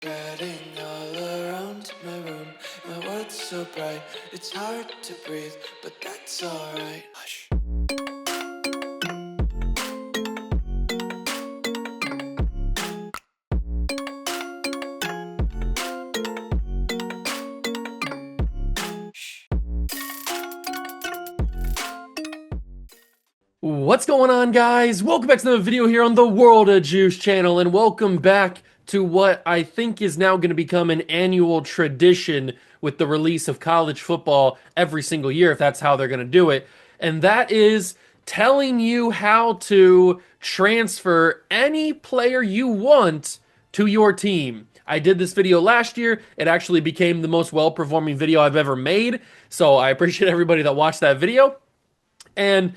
Spreading all around my room, my world's so bright, it's hard to breathe, but that's alright. Hush. What's going on, guys? Welcome back to another video here on the World of Juice channel, and welcome back to what I think is now going to become an annual tradition with the release of college football every single year, if that's how they're going to do it. And that is telling you how to transfer any player you want to your team. I did this video last year. It actually became the most well-performing video I've ever made, so I appreciate everybody that watched that video. And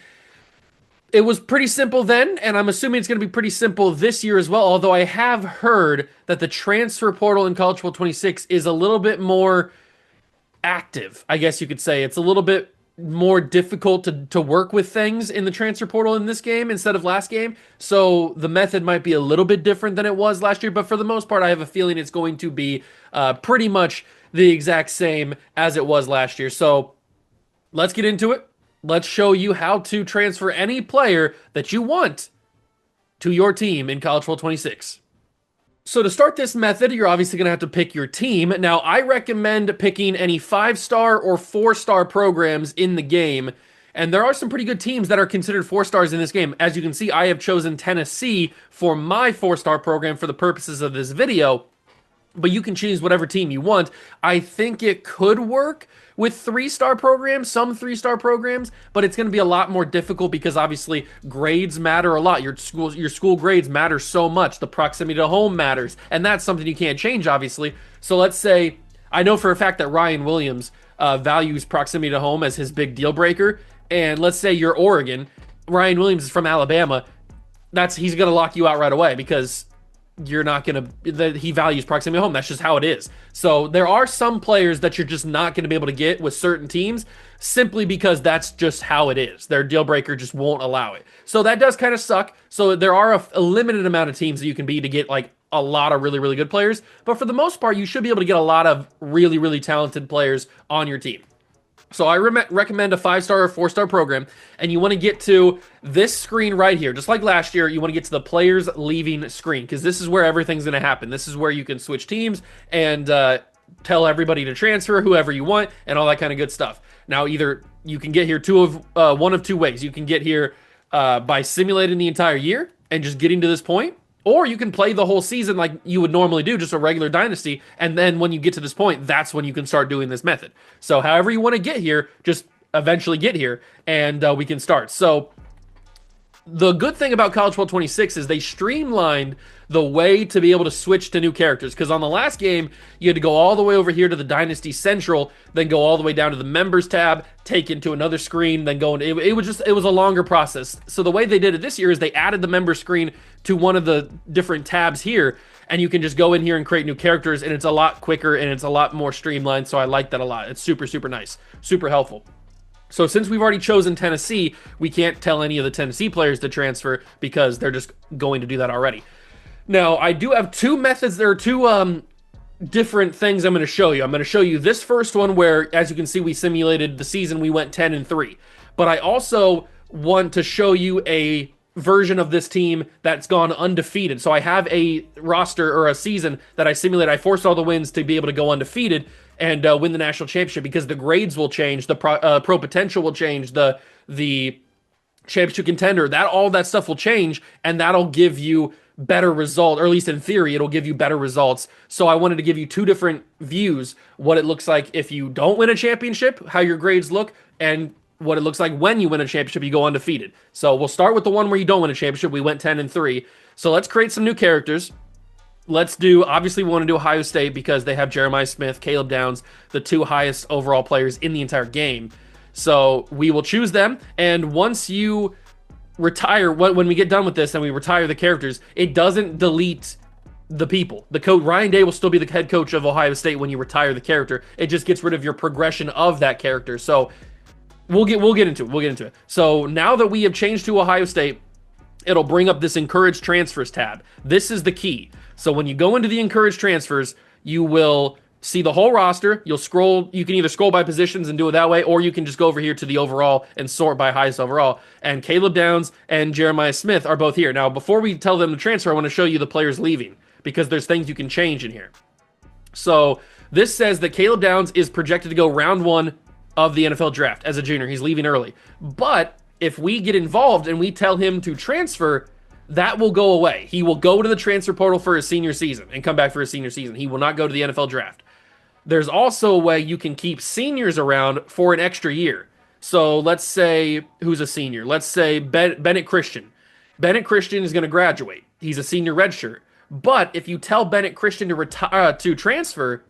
it was pretty simple then, and I'm assuming it's going to be pretty simple this year as well, although I have heard that the transfer portal in College Football 26 is a little bit more active, I guess you could say. It's a little bit more difficult to work with things in the transfer portal in this game instead of last game, so the method might be a little bit different than it was last year, but for the most part, I have a feeling it's going to be pretty much the exact same as it was last year. So let's get into it. Let's show you how to transfer any player that you want to your team in College Football 26. So to start this method, you're obviously going to have to pick your team. Now, I recommend picking any 5-star or 4-star programs in the game. And there are some pretty good teams that are considered 4 stars in this game. As you can see, I have chosen Tennessee for my 4-star program for the purposes of this video. But you can choose whatever team you want. I think it could work with 3-star programs, some 3-star programs, but it's going to be a lot more difficult because obviously grades matter a lot. Your school grades matter so much. The proximity to home matters, and that's something you can't change, obviously. So let's say, I know for a fact that Ryan Williams values proximity to home as his big deal breaker, and let's say you're Oregon, Ryan Williams is from Alabama, he's going to lock you out right away because you're not going to, he values proximity to home. That's just how it is. So there are some players that you're just not going to be able to get with certain teams simply because that's just how it is. Their deal breaker just won't allow it. So that does kind of suck. So there are a limited amount of teams that you can be to get like a lot of really, really good players. But for the most part, you should be able to get a lot of really, really talented players on your team. So I recommend a 5-star or 4-star program, and you want to get to this screen right here. Just like last year, you want to get to the players leaving screen, because this is where everything's going to happen. This is where you can switch teams and tell everybody to transfer whoever you want and all that kind of good stuff. Now, either you can get here one of two ways. You can get here by simulating the entire year and just getting to this point, or you can play the whole season like you would normally do, just a regular dynasty, and then when you get to this point, that's when you can start doing this method. So however you want to get here, just eventually get here, and we can start. So the good thing about College Football 26 is they streamlined the way to be able to switch to new characters, because on the last game, you had to go all the way over here to the Dynasty Central, then go all the way down to the Members tab, take into another screen, then go into, it was a longer process. So the way they did it this year is they added the member screen to one of the different tabs here, and you can just go in here and create new characters, and it's a lot quicker, and it's a lot more streamlined, so I like that a lot. It's super, super nice, super helpful. So since we've already chosen Tennessee, we can't tell any of the Tennessee players to transfer because they're just going to do that already. Now, I do have two methods. There are two different things I'm going to show you. I'm going to show you this first one where, as you can see, we simulated the season. We went 10-3. But I also want to show you a version of this team that's gone undefeated. So I have a roster or a season that I simulated. I forced all the wins to be able to go undefeated and win the national championship because the grades will change, the pro potential will change, the championship contender, all that stuff will change, and that'll give you better result, or at least in theory, it'll give you better results. So I wanted to give you two different views, what it looks like if you don't win a championship, how your grades look, and what it looks like when you win a championship, you go undefeated. So we'll start with the one where you don't win a championship. We went 10-3. So let's create some new characters. Let's do, obviously we want to do Ohio State because they have Jeremiah Smith, Caleb Downs, the two highest overall players in the entire game. So we will choose them, and once you retire, when we get done with this and we retire the characters, it doesn't delete the people. The coach, Ryan Day, will still be the head coach of Ohio State when you retire the character. It just gets rid of your progression of that character. So we'll get into it. So now that we have changed to Ohio State, it'll bring up this encourage transfers tab. This is the key. So when you go into the encouraged transfers, you will see the whole roster. You'll scroll. You can either scroll by positions and do it that way, or you can just go over here to the overall and sort by highest overall. And Caleb Downs and Jeremiah Smith are both here. Now, before we tell them to transfer, I want to show you the players leaving because there's things you can change in here. So this says that Caleb Downs is projected to go round 1 of the NFL draft as a junior. He's leaving early. But if we get involved and we tell him to transfer, that will go away. He will go to the transfer portal for his senior season and come back for his senior season. He will not go to the NFL draft. There's also a way you can keep seniors around for an extra year. So let's say, who's a senior? Let's say Bennett Christian. Bennett Christian is going to graduate. He's a senior redshirt. But if you tell Bennett Christian to retire to transfer,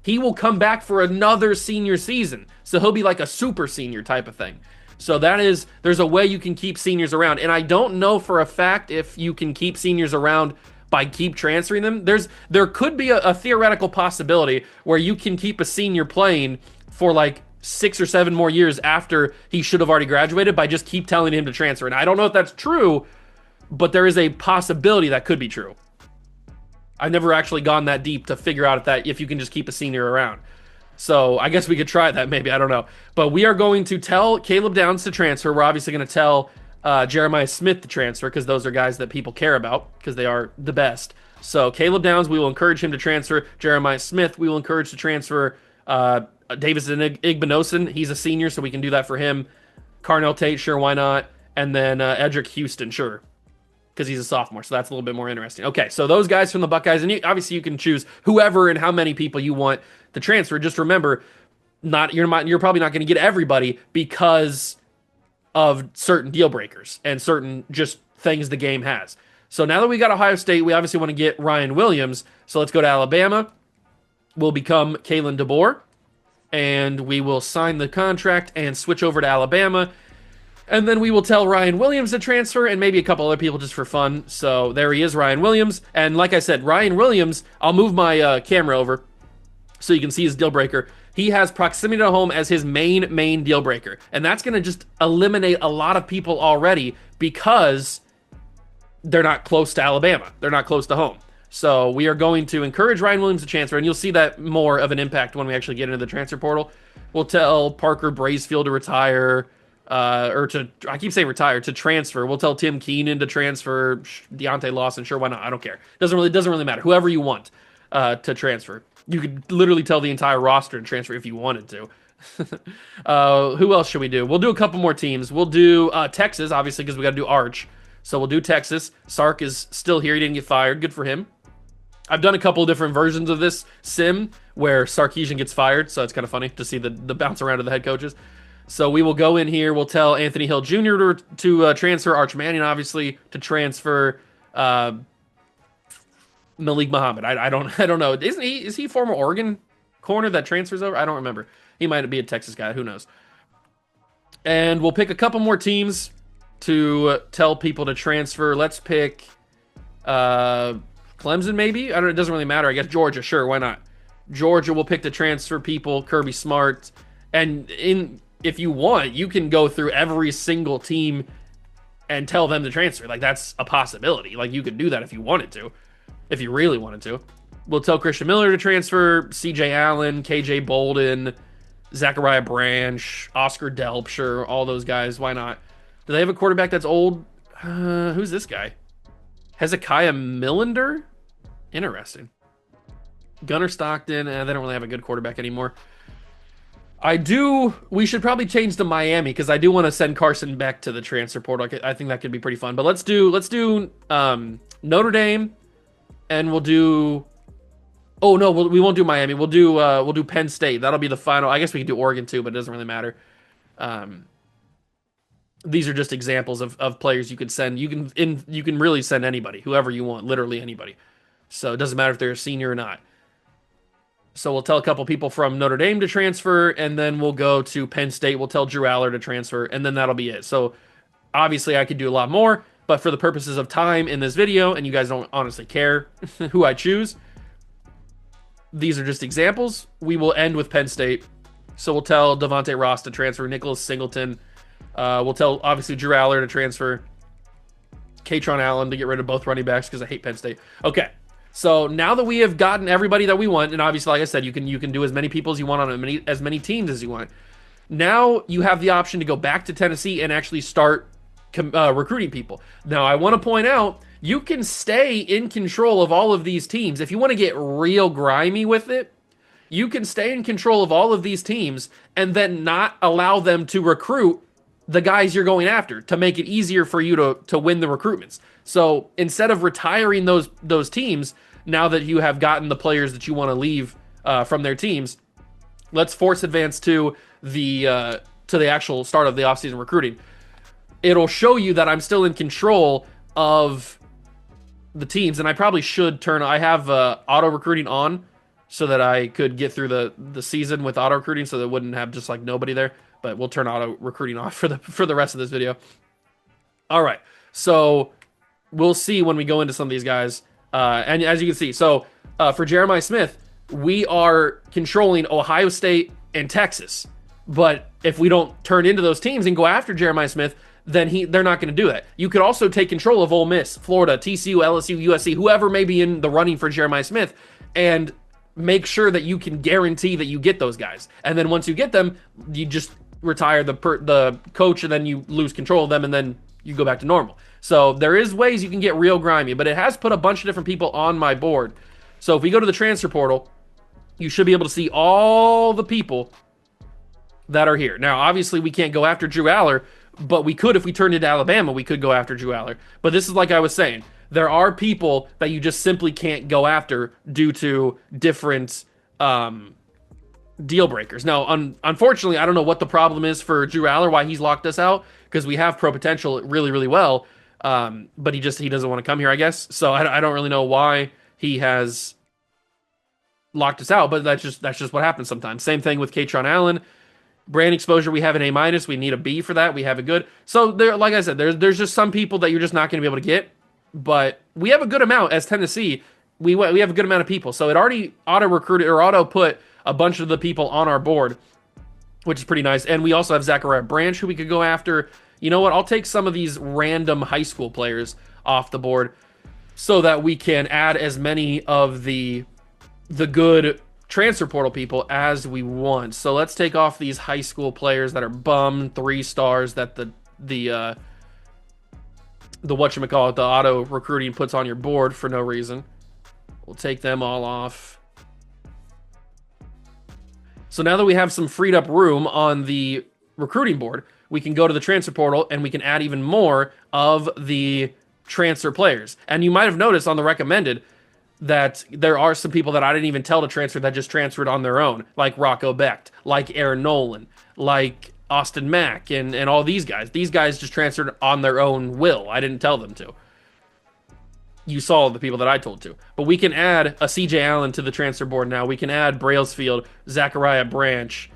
he will come back for another senior season. So he'll be like a super senior type of thing. So there's a way you can keep seniors around. And I don't know for a fact if you can keep seniors around by keep transferring them. There could be a theoretical possibility where you can keep a senior playing for like 6 or 7 more years after he should have already graduated by just keep telling him to transfer. And I don't know if that's true, but there is a possibility that could be true. I've never actually gone that deep to figure out if you can just keep a senior around. So I guess we could try that maybe. I don't know. But we are going to tell Caleb Downs to transfer. We're obviously going to tell Jeremiah Smith to transfer because those are guys that people care about because they are the best. So Caleb Downs, we will encourage him to transfer. Jeremiah Smith, we will encourage to transfer. Davis Igbinosun, he's a senior, so we can do that for him. Carnell Tate, sure, why not? And then Edric Houston, sure, because he's a sophomore, so that's a little bit more interesting. Okay, so those guys from the Buckeyes, and obviously you can choose whoever and how many people you want to transfer. Just remember, you're probably not going to get everybody because of certain deal breakers and certain just things the game has. So now that we got Ohio State, we obviously want to get Ryan Williams. So let's go to Alabama. We'll become Kalen DeBoer, and we will sign the contract and switch over to Alabama. And then we will tell Ryan Williams to transfer and maybe a couple other people just for fun. So there he is, Ryan Williams. And like I said, Ryan Williams, I'll move my camera over so you can see his deal breaker. He has proximity to home as his main deal breaker. And that's going to just eliminate a lot of people already because they're not close to Alabama. They're not close to home. So we are going to encourage Ryan Williams to transfer, and you'll see that more of an impact when we actually get into the transfer portal. We'll tell Parker Bracefield to retire, I keep saying retire, to transfer. We'll tell Tim Keenan to transfer, Deontay Lawson, sure, why not? I don't care. Doesn't really matter. Whoever you want to transfer. You could literally tell the entire roster to transfer if you wanted to. Who else should we do? We'll do a couple more teams. We'll do Texas, obviously, because we got to do Arch. So we'll do Texas. Sark is still here. He didn't get fired. Good for him. I've done a couple of different versions of this sim where Sarkisian gets fired, so it's kind of funny to see the bounce around of the head coaches. So we will go in here. We'll tell Anthony Hill Jr. to transfer. Arch Manning, obviously, to transfer. Malik Muhammad. I don't know. Is he former Oregon corner that transfers over? I don't remember. He might be a Texas guy. Who knows? And we'll pick a couple more teams to tell people to transfer. Let's pick Clemson, maybe? I don't know. It doesn't really matter. I guess Georgia. Sure, why not? Georgia will pick to transfer people. Kirby Smart. And if you want, you can go through every single team and tell them to transfer. Like, that's a possibility. Like, you could do that if you wanted to. If you really wanted to. We'll tell Christian Miller to transfer. CJ Allen, KJ Bolden, Zachariah Branch, Oscar Delp, sure, all those guys. Why not? Do they have a quarterback that's old? Who's this guy? Hezekiah Millender? Interesting. Gunnar Stockton. They don't really have a good quarterback anymore. We should probably change to Miami because I do want to send Carson Beck to the transfer portal. I think that could be pretty fun. But let's do Notre Dame, and we'll do. Oh no, we won't do Miami. We'll do Penn State. That'll be the final. I guess we could do Oregon too, but it doesn't really matter. These are just examples of players you could send. You can really send anybody, whoever you want, literally anybody. So it doesn't matter if they're a senior or not. So we'll tell a couple people from Notre Dame to transfer, and then we'll go to Penn State. We'll tell Drew Aller to transfer, and then that'll be it. So obviously I could do a lot more, but for the purposes of time in this video, and you guys don't honestly care who I choose, these are just examples. We will end with Penn State. So we'll tell Devontae Ross to transfer, Nicholas Singleton. We'll tell, obviously, Drew Aller to transfer, Katron Allen to get rid of both running backs because I hate Penn State. Okay, So now that we have gotten everybody that we want, and obviously, like I said, you can do as many people as you want on as many teams as you want. Now you have the option to go back to Tennessee and actually start recruiting people. Now I want to point out you can stay in control of all of these teams if you want to get real grimy with it. You can stay in control of all of these teams and then not allow them to recruit the guys you're going after to make it easier for you to win the recruitments. So instead of retiring those teams, now that you have gotten the players that you want to leave from their teams, let's force advance to the actual start of the offseason recruiting. It'll show you that I'm still in control of the teams, and I probably should turn. I have auto recruiting on so that I could get through the season with auto recruiting, so that it wouldn't have just like nobody there. But we'll turn auto recruiting off for the rest of this video. All right, so we'll see when we go into some of these guys. And as you can see, so for Jeremiah Smith, we are controlling Ohio State and Texas. But if we don't turn into those teams and go after Jeremiah Smith, then they're not going to do that. You could also take control of Ole Miss, Florida, TCU, LSU, USC, whoever may be in the running for Jeremiah Smith, and make sure that you can guarantee that you get those guys. And then once you get them, you just retire the coach, and then you lose control of them, and then you go back to normal. So there is ways you can get real grimy, but it has put a bunch of different people on my board. So if we go to the transfer portal, you should be able to see all the people that are here. Now, obviously, we can't go after Drew Aller, but we could if we turned into Alabama. We could go after Drew Aller. But this is like I was saying. There are people that you just simply can't go after due to different deal breakers. Now, unfortunately, I don't know what the problem is for Drew Aller, why he's locked us out, because we have pro potential really, really well. But he doesn't want to come here, I guess. So I don't really know why he has locked us out, but that's just what happens sometimes. Same thing with Katron Allen. Brand exposure, we have an A-. We need a B for that. We have a good. So there, like I said, there's just some people that you're just not going to be able to get. But we have a good amount as Tennessee. We have a good amount of people. So it already auto-recruited or auto-put a bunch of the people on our board, which is pretty nice. And we also have Zachariah Branch, who we could go after. You know what? I'll take some of these random high school players off the board so that we can add as many of the good transfer portal people as we want. So let's take off these high school players that are bum 3 stars that the whatchamacallit, the auto recruiting puts on your board for no reason. We'll take them all off. So now that we have some freed up room on the recruiting board, we can go to the transfer portal and we can add even more of the transfer players. And you might have noticed on the recommended that there are some people that I didn't even tell to transfer that just transferred on their own, like Rocco Becht, like Aaron Nolan, like Austin Mack, and all these guys. These guys just transferred on their own will. I didn't tell them to. You saw the people that I told to. But we can add a CJ Allen to the transfer board now. We can add Brailsfield, Zachariah Branch.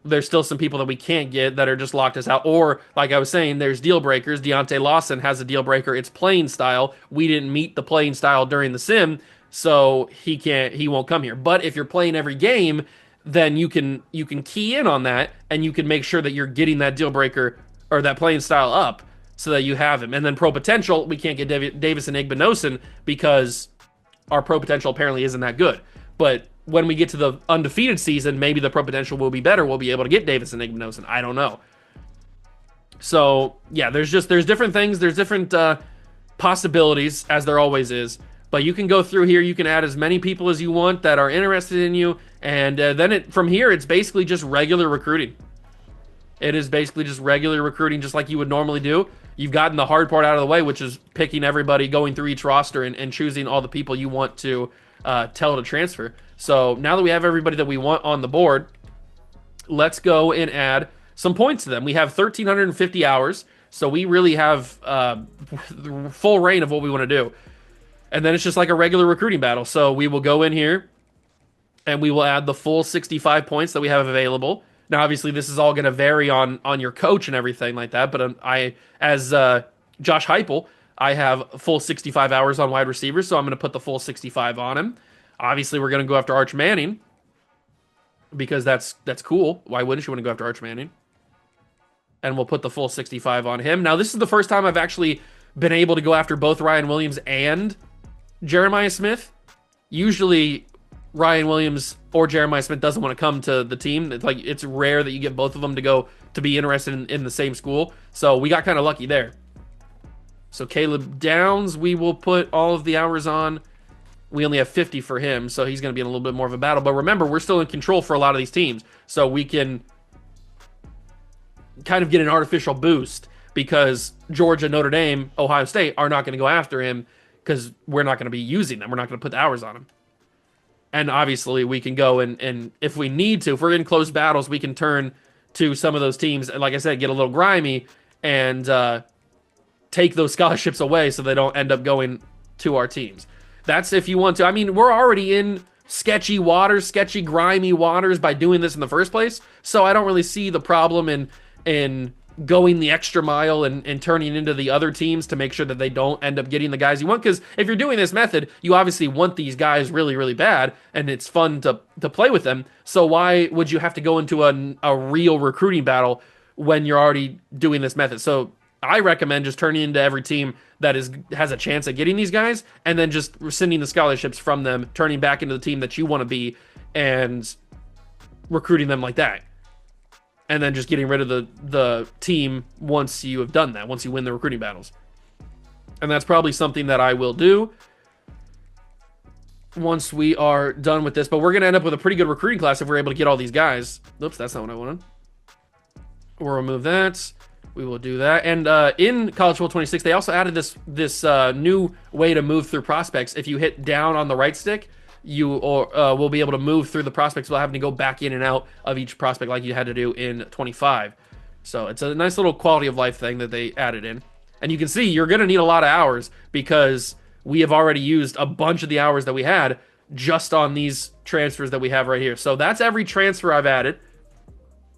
There's still some people that we can't get that are just locked us out. Or, like I was saying, there's deal breakers. Deontay Lawson has a deal breaker. It's playing style. We didn't meet the playing style during the sim, so he won't come here. But if you're playing every game, then you can key in on that, and you can make sure that you're getting that deal breaker or that playing style up so that you have him. And then pro potential, we can't get Davis and Igbinosun because our pro potential apparently isn't that good. But when we get to the undefeated season, maybe the pro potential will be better. We'll be able to get Davis and Igbinosun. I don't know. So yeah, there's different things. There's different possibilities, as there always is. But you can go through here. You can add as many people as you want that are interested in you. And then from here, it's basically just regular recruiting. It is basically just regular recruiting, just like you would normally do. You've gotten the hard part out of the way, which is picking everybody, going through each roster, and choosing all the people you want to tell to transfer. So now that we have everybody that we want on the board, let's go and add some points to them. We have 1,350 hours, so we really have full reign of what we want to do. And then it's just like a regular recruiting battle. So we will go in here, and we will add the full 65 points that we have available. Now, obviously, this is all going to vary on your coach and everything like that. But as Josh Heupel, I have full 65 hours on wide receivers, so I'm going to put the full 65 on him. Obviously, we're going to go after Arch Manning because that's cool. Why wouldn't you want to go after Arch Manning? And we'll put the full 65 on him. Now, this is the first time I've actually been able to go after both Ryan Williams and Jeremiah Smith. usually Ryan Williams or Jeremiah Smith doesn't want to come to the team. It's like it's rare that you get both of them to go to be interested in the same school. So we got kind of lucky there. So Caleb Downs, we will put all of the hours on. We only have 50 for him, so he's going to be in a little bit more of a battle. But remember, we're still in control for a lot of these teams, so we can kind of get an artificial boost because Georgia, Notre Dame, Ohio State are not going to go after him because we're not going to be using them. We're not going to put the hours on him. And obviously, we can go and if we need to, if we're in close battles, we can turn to some of those teams and, like I said, get a little grimy and take those scholarships away so they don't end up going to our teams. That's if you want to. I mean, we're already in sketchy waters, sketchy, grimy waters by doing this in the first place. So I don't really see the problem in going the extra mile and turning into the other teams to make sure that they don't end up getting the guys you want. Because if you're doing this method, you obviously want these guys really, really bad, and it's fun to play with them. So why would you have to go into a real recruiting battle when you're already doing this method? So I recommend just turning into every team that has a chance at getting these guys, and then just rescinding the scholarships from them, turning back into the team that you want to be, and recruiting them like that. And then just getting rid of the team once you have done that, once you win the recruiting battles. And that's probably something that I will do once we are done with this. But we're going to end up with a pretty good recruiting class if we're able to get all these guys. Oops, that's not what I wanted. We'll remove that. We will do that. And in College Football 26, they also added this new way to move through prospects. If you hit down on the right stick, you will be able to move through the prospects without having to go back in and out of each prospect like you had to do in 25. So it's a nice little quality of life thing that they added in. And you can see you're going to need a lot of hours because we have already used a bunch of the hours that we had just on these transfers that we have right here. So that's every transfer I've added.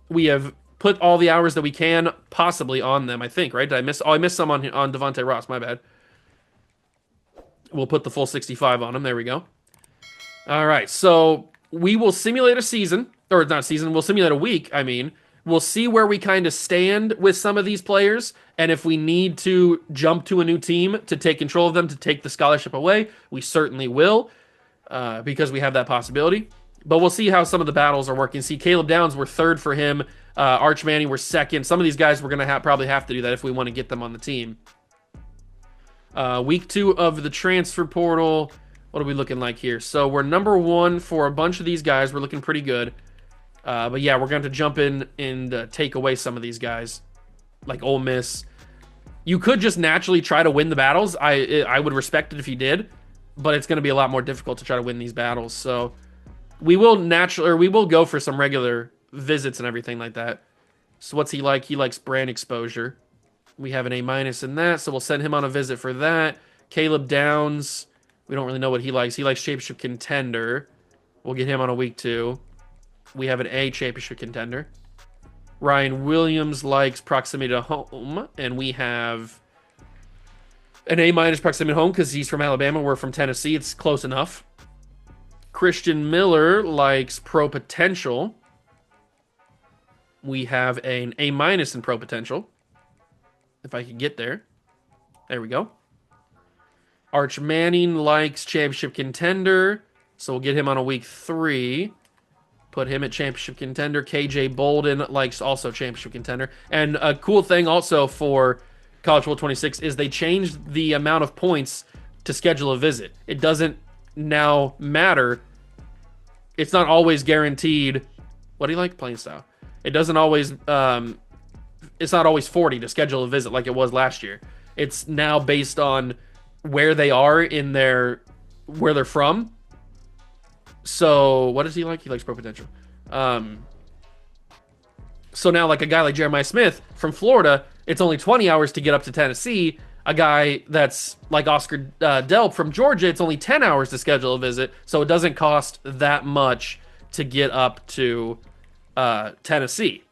We have put all the hours that we can possibly on them, I think, right? Did I miss? Oh, I missed some on Devontae Ross. My bad. We'll put the full 65 on him. There we go. All right, so we will simulate a season, or not season, we'll simulate a week, I mean. We'll see where we kind of stand with some of these players, and if we need to jump to a new team to take control of them, to take the scholarship away, we certainly will, because we have that possibility. But we'll see how some of the battles are working. See, Caleb Downs, we're third for him. Arch Manning, we're second. Some of these guys, we're going to probably have to do that if we want to get them on the team. Week 2 of the transfer portal. What are we looking like here? So we're number 1 for a bunch of these guys. We're looking pretty good. But yeah, we're going to jump in and take away some of these guys, like Ole Miss. You could just naturally try to win the battles. I would respect it if you did, but it's going to be a lot more difficult to try to win these battles. So we will go for some regular visits and everything like that. So what's he like? He likes brand exposure. We have an A- in that, so we'll send him on a visit for that. Caleb Downs, we don't really know what he likes. He likes championship contender. We'll get him on a week 2. We have an A championship contender. Ryan Williams likes proximity to home, and we have an A- proximity to home because he's from Alabama. We're from Tennessee. It's close enough. Christian Miller likes pro potential. We have an A- in pro potential. If I could get there. There we go. Arch Manning likes championship contender. So we'll get him on a week 3. Put him at championship contender. KJ Bolden likes also championship contender. And a cool thing also for College Football 26 is they changed the amount of points to schedule a visit. It doesn't now matter. It's not always guaranteed. What do you like? Playing style. It doesn't always, it's not always 40 to schedule a visit like it was last year. It's now based on where they are in where they're from. So what does he like? He likes pro potential. So now like a guy like Jeremiah Smith from Florida, it's only 20 hours to get up to Tennessee. A guy that's like Oscar Delp from Georgia, it's only 10 hours to schedule a visit. So it doesn't cost that much to get up to Tennessee.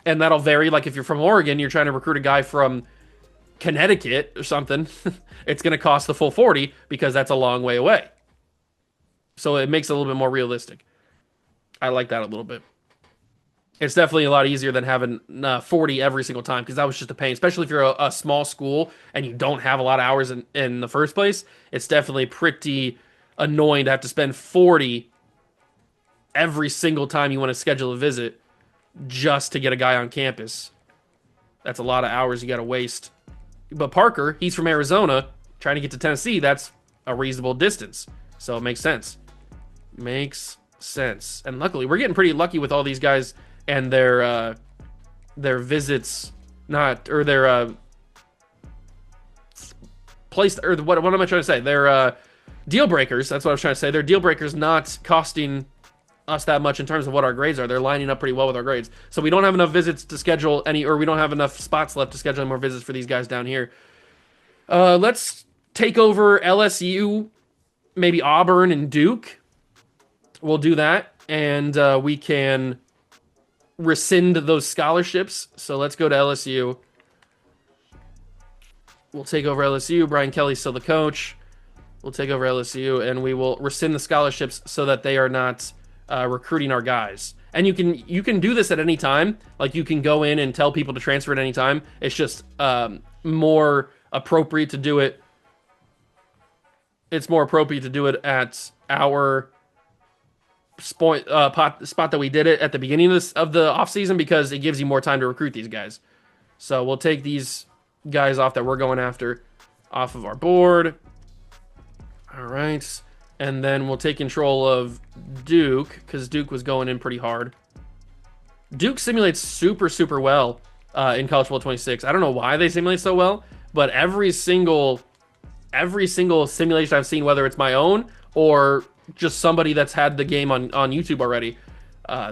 And that'll vary. Like if you're from Oregon, you're trying to recruit a guy from Connecticut or something, it's going to cost the full 40 because that's a long way away. So it makes it a little bit more realistic. I like that a little bit. It's definitely a lot easier than having 40 every single time because that was just a pain, especially if you're a small school and you don't have a lot of hours in the first place. It's definitely pretty annoying to have to spend 40 every single time you want to schedule a visit just to get a guy on campus. That's a lot of hours you got to waste. But Parker, he's from Arizona, trying to get to Tennessee. That's a reasonable distance. So it makes sense. Makes sense. And luckily, we're getting pretty lucky with all these guys and their visits, not, or their placed, or what am I trying to say? Their deal breakers. That's what I was trying to say. Their deal breakers not costing us that much in terms of what our grades are. They're lining up pretty well with our grades. So we don't have enough visits to schedule any, or we don't have enough spots left to schedule any more visits for these guys down here. Let's take over LSU, maybe Auburn and Duke. We'll do that, and we can rescind those scholarships. So let's go to LSU. We'll take over LSU. Brian Kelly's still the coach. We'll take over LSU, and we will rescind the scholarships so that they are not recruiting our guys. And you can do this at any time. Like, you can go in and tell people to transfer at any time. It's just more appropriate to do it. It's more appropriate to do it at our spot that we did it at the beginning of the offseason, because it gives you more time to recruit these guys. So we'll take these guys off that we're going after off of our board. All right. And then we'll take control of Duke, because Duke was going in pretty hard. Duke simulates super, super well in College Football 26. I don't know why they simulate so well, but every single simulation I've seen, whether it's my own or just somebody that's had the game on YouTube already,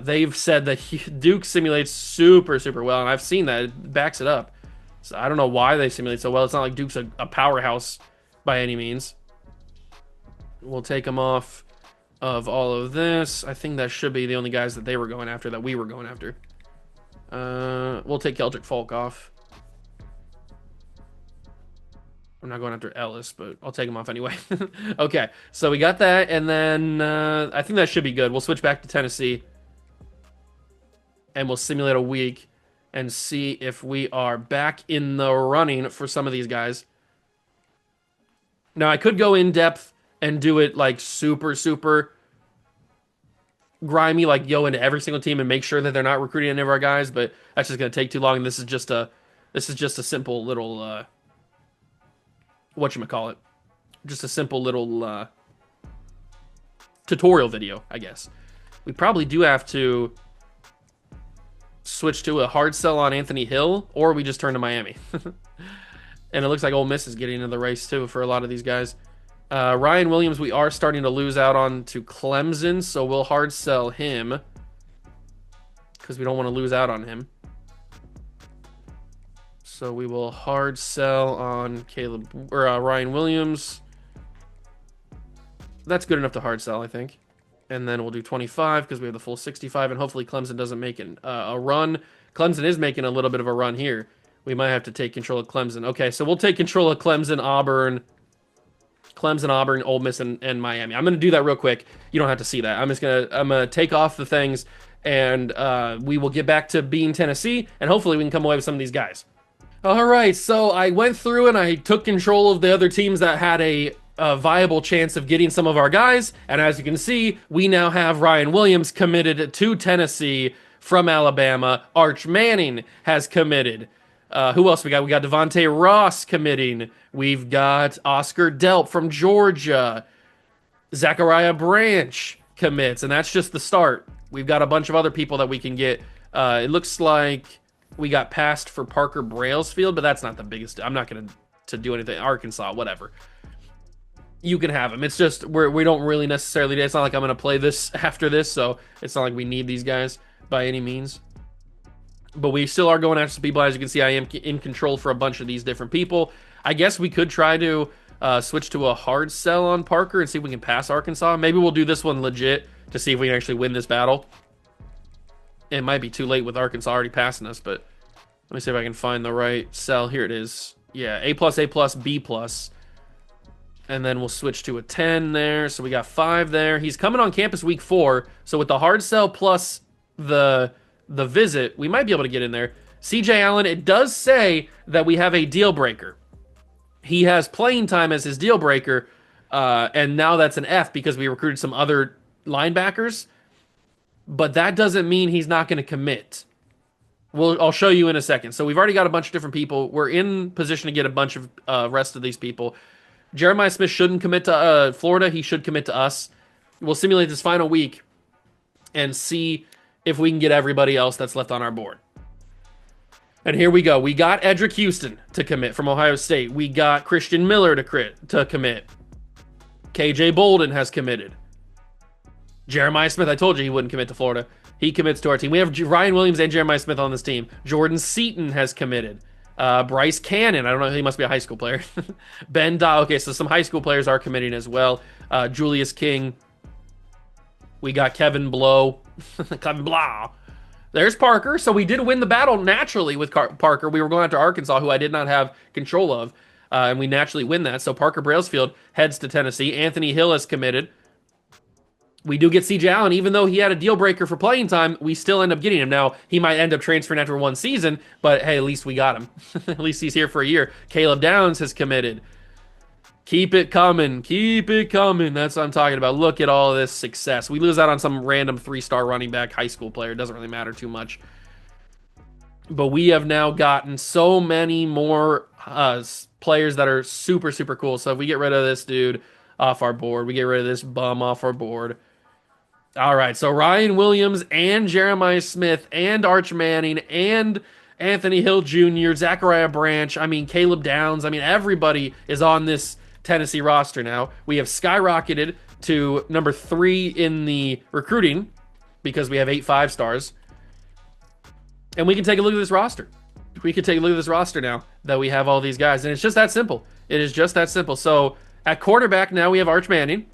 they've said that Duke simulates super, super well, and I've seen that. It backs it up. So I don't know why they simulate so well. It's not like Duke's a powerhouse by any means. We'll take them off of all of this. I think that should be the only guys that they were going after, that we were going after. We'll take Keldrick Falk off. I'm not going after Ellis, but I'll take him off anyway. Okay, so we got that, and then I think that should be good. We'll switch back to Tennessee, and we'll simulate a week and see if we are back in the running for some of these guys. Now, I could go in depth and do it like super, super grimy, like go into every single team and make sure that they're not recruiting any of our guys, but that's just going to take too long. And this is just a simple little whatchamacallit, just a simple little tutorial video, I guess. We probably do have to switch to a hard sell on Anthony Hill, or we just turn to Miami. And it looks like Ole Miss is getting into the race too for a lot of these guys. Ryan Williams, we are starting to lose out on to Clemson, so we'll hard sell him because we don't want to lose out on him. So we will hard sell on Ryan Williams. That's good enough to hard sell, I think. And then we'll do 25 because we have the full 65, and hopefully Clemson doesn't make a run. Clemson is making a little bit of a run here. We might have to take control of Clemson. Okay, so we'll take control of Clemson, Auburn, Ole Miss, and Miami. I'm going to do that real quick. You don't have to see that. I'm going to take off the things, and we will get back to being Tennessee, and hopefully we can come away with some of these guys. All right, so I went through and I took control of the other teams that had a viable chance of getting some of our guys, and as you can see, we now have Ryan Williams committed to Tennessee from Alabama. Arch Manning has committed. Who else we got? We got Devontae Ross committing. We've got Oscar Delp from Georgia. Zachariah Branch commits, and that's just the start. We've got a bunch of other people that we can get. It looks like we got passed for Parker Brailsfield, but that's not the biggest. I'm not going to do anything. Arkansas, whatever. You can have them. It's just we don't really necessarily. It's not like I'm going to play this after this, so it's not like we need these guys by any means. But we still are going after some people. As you can see, I am in control for a bunch of these different people. I guess we could try to switch to a hard sell on Parker and see if we can pass Arkansas. Maybe we'll do this one legit to see if we can actually win this battle. It might be too late with Arkansas already passing us, but let me see if I can find the right sell. Here it is. Yeah, A+, B+. And then we'll switch to a 10 there. So we got 5 there. He's coming on campus week 4. So with the hard sell plus the visit, we might be able to get in there. CJ Allen, it does say that we have a deal breaker. He has playing time as his deal breaker, And now that's an F because we recruited some other linebackers, but that doesn't mean he's not going to commit. I'll show you in a second. So we've already got a bunch of different people. We're in position to get a bunch of rest of these people. Jeremiah Smith shouldn't commit to Florida. He should commit to us. We'll simulate this final week and see if we can get everybody else that's left on our board. And here we go. We got Edric Houston to commit from Ohio State. We got Christian Miller to commit. KJ Bolden has committed. Jeremiah Smith, I told you he wouldn't commit to Florida. He commits to our team. We have Ryan Williams and Jeremiah Smith on this team. Jordan Seaton has committed. Bryce Cannon, I don't know, he must be a high school player. Ben Dow, okay, so some high school players are committing as well. Julius King. We got Kevin Blow. Kevin Blah. There's Parker. So we did win the battle naturally with Parker. We were going after Arkansas, who I did not have control of, and we naturally win that. So Parker Brailsfield heads to Tennessee. Anthony Hill has committed. We do get CJ Allen, even though he had a deal breaker for playing time, we still end up getting him. Now, he might end up transferring after one season, but hey, at least we got him. At least he's here for a year. Caleb Downs has committed. Keep it coming. Keep it coming. That's what I'm talking about. Look at all this success. We lose out on some random 3-star running back high school player. It doesn't really matter too much. But we have now gotten so many more players that are super, super cool. So if we get rid of this dude off our board, we get rid of this bum off our board. All right, so Ryan Williams and Jeremiah Smith and Arch Manning and Anthony Hill Jr., Zachariah Branch, Caleb Downs. Everybody is on this Tennessee roster now. We have skyrocketed to number 3 in the recruiting because we have 8 5-stars. And we can take a look at this roster. We can take a look at this roster now that we have all these guys. And it's just that simple. It is just that simple. So at quarterback now we have Arch Manning,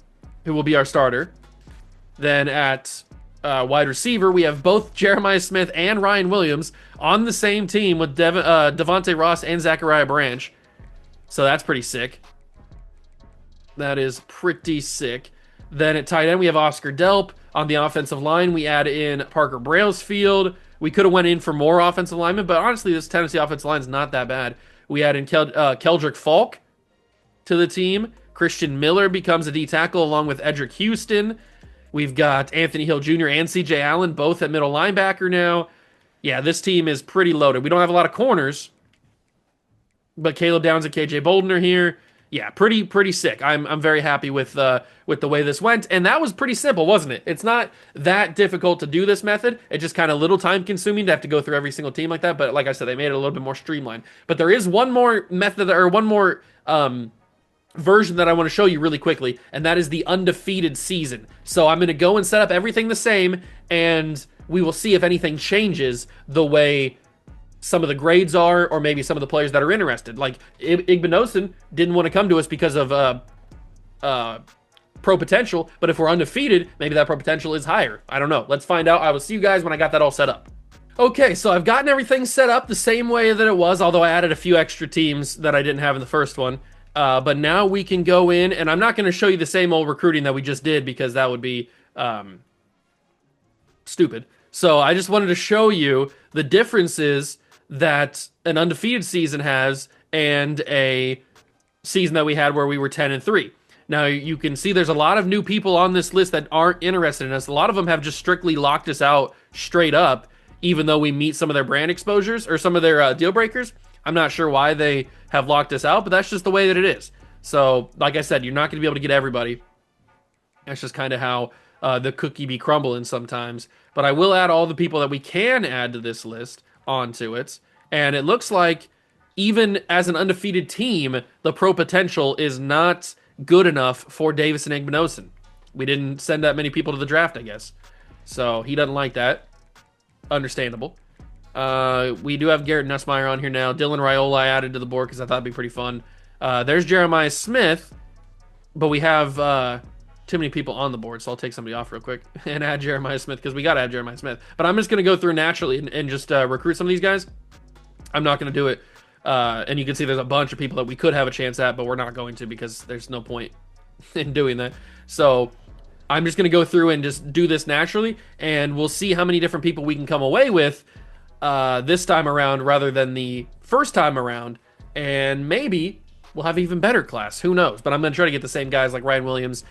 who will be our starter. Then at wide receiver, we have both Jeremiah Smith and Ryan Williams on the same team with Devontae Ross and Zachariah Branch. So that's pretty sick. That is pretty sick. Then at tight end, we have Oscar Delp. On the offensive line, we add in Parker Brailsfield. We could have went in for more offensive linemen, but honestly, this Tennessee offensive line is not that bad. We add in Keldrick Falk to the team. Christian Miller becomes a D tackle along with Edric Houston. We've got Anthony Hill Jr. and CJ Allen both at middle linebacker now. Yeah, this team is pretty loaded. We don't have a lot of corners, but Caleb Downs and KJ Bolden are here. Yeah, pretty sick. I'm very happy with the way this went, and that was pretty simple, wasn't it? It's not that difficult to do this method. It's just kind of little time consuming to have to go through every single team like that. But like I said, they made it a little bit more streamlined. But there is one more method or one more version that I want to show you really quickly, and that is the undefeated season. So I'm going to go and set up everything the same, and we will see if anything changes the way some of the grades are, or maybe some of the players that are interested. Like Igbinosun didn't want to come to us because of pro potential, but if we're undefeated, maybe that pro potential is higher. I don't know. Let's find out. I will see you guys when I got that all set up. Okay, so I've gotten everything set up the same way that it was, although I added a few extra teams that I didn't have in the first one. But now we can go in, and I'm not going to show you the same old recruiting that we just did because that would be stupid. So I just wanted to show you the differences that an undefeated season has and a season that we had where we were 10-3. Now you can see there's a lot of new people on this list that aren't interested in us. A lot of them have just strictly locked us out straight up, even though we meet some of their brand exposures or some of their deal breakers. I'm not sure why they have locked us out, but that's just the way that it is. So, like I said, you're not going to be able to get everybody. That's just kind of how the cookie be crumbling sometimes. But I will add all the people that we can add to this list onto it. And it looks like even as an undefeated team, the pro potential is not good enough for Davison Igbinosun. We didn't send that many people to the draft, I guess. So he doesn't like that. Understandable. We do have Garrett Nussmeyer on here now. Dylan Raiola I added to the board because I thought it'd be pretty fun. There's Jeremiah Smith, but we have too many people on the board, so I'll take somebody off real quick and add Jeremiah Smith because we got to add Jeremiah Smith. But I'm just going to go through naturally and just recruit some of these guys. I'm not going to do it. And you can see there's a bunch of people that we could have a chance at, but we're not going to because there's no point in doing that. So I'm just going to go through and just do this naturally, and we'll see how many different people we can come away with this time around rather than the first time around. And maybe we'll have an even better class. Who knows? But I'm going to try to get the same guys like Ryan Williams,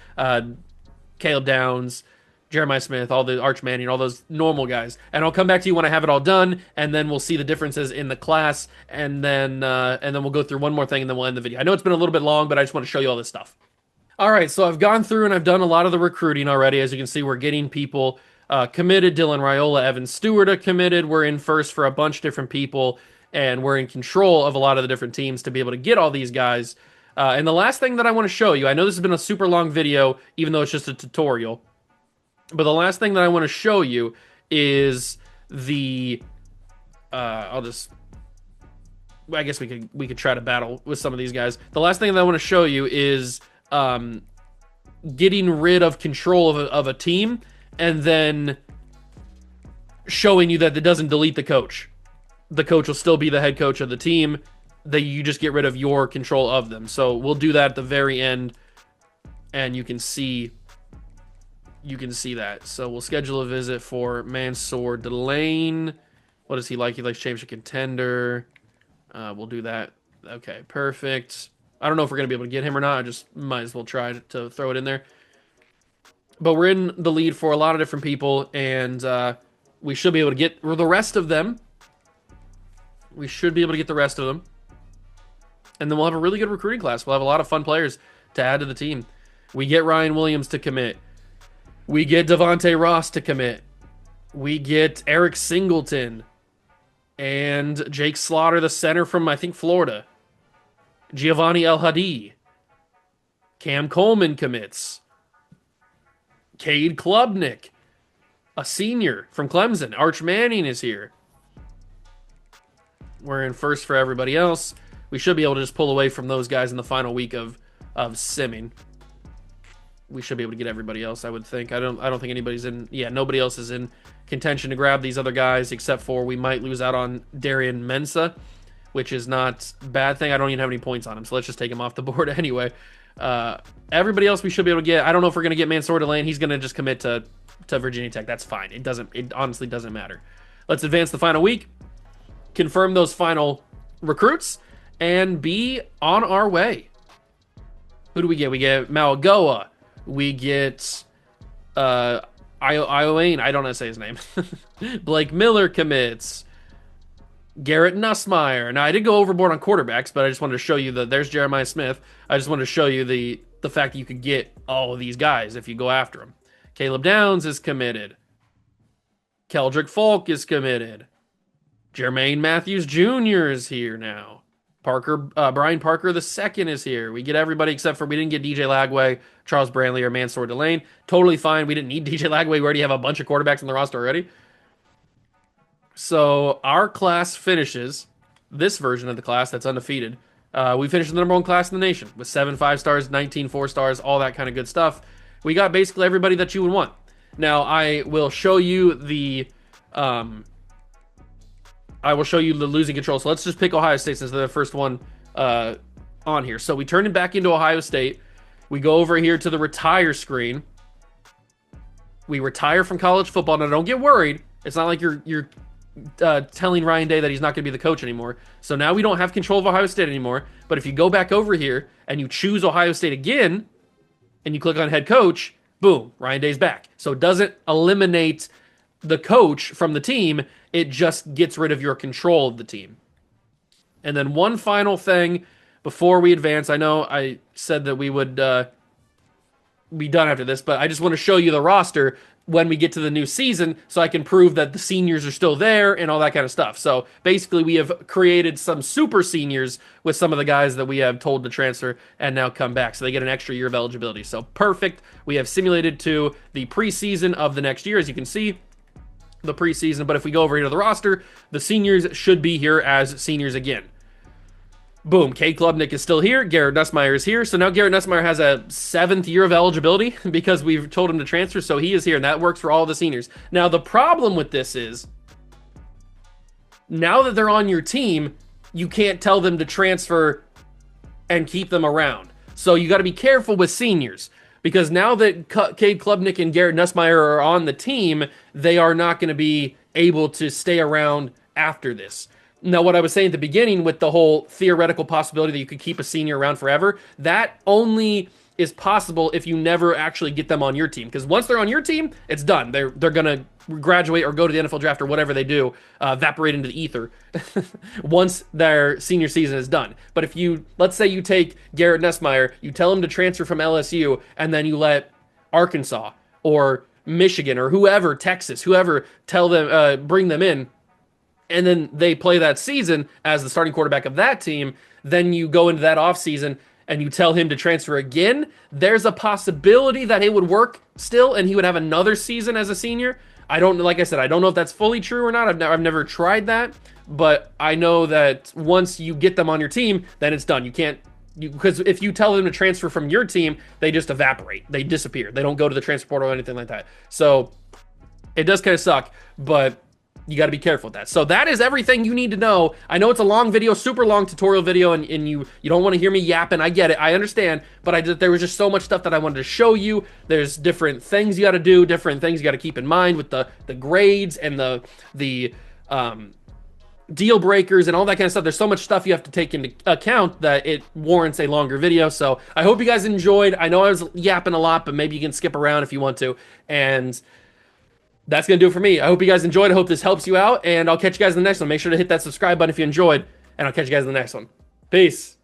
Caleb Downs, Jeremiah Smith, all the Arch Manning, all those normal guys. And I'll come back to you when I have it all done, and then we'll see the differences in the class, and then we'll go through one more thing, and then we'll end the video. I know it's been a little bit long, but I just want to show you all this stuff. All right, so I've gone through and I've done a lot of the recruiting already. As you can see, we're getting people committed. Dylan Raiola, Evan Stewart are committed. We're in first for a bunch of different people, and we're in control of a lot of the different teams to be able to get all these guys. And the last thing that I want to show you, I know this has been a super long video, even though it's just a tutorial, but the last thing that I want to show you is the. I guess we could try to battle with some of these guys. The last thing that I want to show you is getting rid of control of a team, and then showing you that it doesn't delete the coach. The coach will still be the head coach of the team. That you just get rid of your control of them. So we'll do that at the very end, and you can see that. So we'll schedule a visit for Mansour Delane. What is he like? He likes championship contender. We'll do that. Okay, perfect. I don't know if we're going to be able to get him or not. I just might as well try to throw it in there. But we're in the lead for a lot of different people, and we should be able to get the rest of them. We should be able to get the rest of them. And then we'll have a really good recruiting class. We'll have a lot of fun players to add to the team. We get Ryan Williams to commit. We get Devontae Ross to commit. We get Eric Singleton. And Jake Slaughter, the center from, I think, Florida. Giovanni El Hadi. Cam Coleman commits. Cade Klubnik, a senior from Clemson. Arch Manning is here. We're in first for everybody else. We should be able to just pull away from those guys in the final week of simming. We should be able to get everybody else, I would think. I don't think anybody's in. Yeah, nobody else is in contention to grab these other guys, except for we might lose out on Darian Mensah, which is not a bad thing. I don't even have any points on him, so let's just take him off the board anyway. Everybody else we should be able to get. I don't know if we're going to get Mansour Delane. He's going to just commit to Virginia Tech. That's fine. It honestly doesn't matter. Let's advance the final week, confirm those final recruits, and be on our way. Who do we get? We get Malagoa. We get Ioane. I don't know how to say his name. Blake Miller commits. Garrett Nussmeier. Now, I did go overboard on quarterbacks, but I just wanted to show you that there's Jeremiah Smith. I just wanted to show you the fact that you could get all of these guys if you go after them. Caleb Downs is committed. Keldrick Falk is committed. Jermaine Matthews Jr. is here now. Brian Parker II is here. We get everybody except for we didn't get DJ Lagway, Charles Brantley, or Mansour Delane. Totally fine. We didn't need DJ Lagway. We already have a bunch of quarterbacks in the roster already. So our class finishes, this version of the class that's undefeated. We finished the number one class in the nation with 7 5-stars, 19 4-stars, all that kind of good stuff. We got basically everybody that you would want. Now I will show you the losing control. So let's just pick Ohio State since they're the first one on here. So we turn it back into Ohio State. We go over here to the retire screen. We retire from college football. Now don't get worried. It's not like you're telling Ryan Day that he's not going to be the coach anymore. So now we don't have control of Ohio State anymore. But if you go back over here and you choose Ohio State again, and you click on head coach, boom, Ryan Day's back. So it doesn't eliminate the coach from the team. It just gets rid of your control of the team. And then one final thing before we advance. I know I said that we would be done after this, but I just want to show you the roster when we get to the new season so I can prove that the seniors are still there and all that kind of stuff. So basically we have created some super seniors with some of the guys that we have told to transfer and now come back. So they get an extra year of eligibility. So perfect. We have simulated to the preseason of the next year, as you can see, the preseason. But if we go over here to the roster, the seniors should be here as seniors again. Boom, Cade Klubnik is still here. Garrett Nussmeier is here. So now Garrett Nussmeier has a 7th year of eligibility because we've told him to transfer. So he is here, and that works for all the seniors. Now, the problem with this is, now that they're on your team, you can't tell them to transfer and keep them around. So you got to be careful with seniors, because now that Cade Klubnik and Garrett Nussmeier are on the team, they are not going to be able to stay around after this. Now, what I was saying at the beginning with the whole theoretical possibility that you could keep a senior around forever, that only is possible if you never actually get them on your team. Because once they're on your team, it's done. They're gonna graduate or go to the NFL draft or whatever they do, evaporate into the ether once their senior season is done. But if you, let's say you take Garrett Nussmeier, you tell him to transfer from LSU, and then you let Arkansas or Michigan or whoever, Texas, whoever, tell them, bring them in, and then they play that season as the starting quarterback of that team, then you go into that offseason and you tell him to transfer again, there's a possibility that it would work still and he would have another season as a senior. I don't, like I said, I don't know if that's fully true or not. I've never tried that, but I know that once you get them on your team, then it's done. You can't, because if you tell them to transfer from your team, they just evaporate. They disappear. They don't go to the transfer portal or anything like that. So it does kind of suck, but you got to be careful with that. So that is everything you need to know. I know it's a long video, super long tutorial video, and you don't want to hear me yapping. I get it. I understand. But there was just so much stuff that I wanted to show you. There's different things you got to do, different things you got to keep in mind with the grades and the deal breakers and all that kind of stuff. There's so much stuff you have to take into account that it warrants a longer video. So I hope you guys enjoyed. I know I was yapping a lot, but maybe you can skip around if you want to. And that's going to do it for me. I hope you guys enjoyed. I hope this helps you out, and I'll catch you guys in the next one. Make sure to hit that subscribe button if you enjoyed, and I'll catch you guys in the next one. Peace.